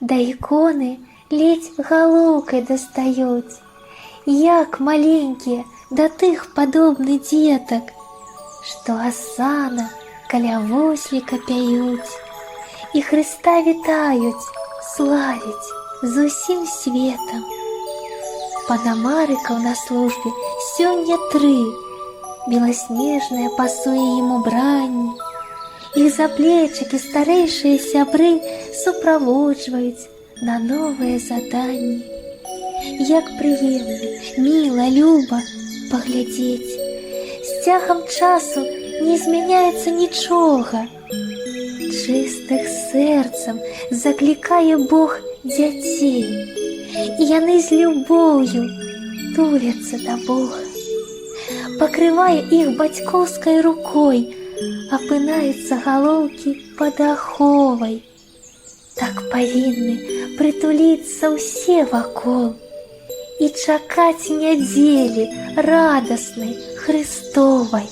Да иконы ледь галоўкай дастаюць, як маленькія да тых падобны дзетак, што асана каля восліка пяюць і Хрыста вітаюць, славіць з усім светам. Панамарыкаў на службе сёння 3, беласнежнае пасуе ім убранне. Іх за плечыкі старэйшыя сябры суправоджваюць на новыя заданні. Як прыемна, міла, люба паглядзець. З цягам часу не змяняецца нічога. Чыстых сэрцам заклікае Бог дзяцей, і яны з любоўю туляцца да Бога. Пакрывае іх бацькоўскай рукой, апынаюцца галоўкі пад аховай. Так павінны прытуліцца ўсе вакол і чакаць нядзелі радаснай Хрыстовай.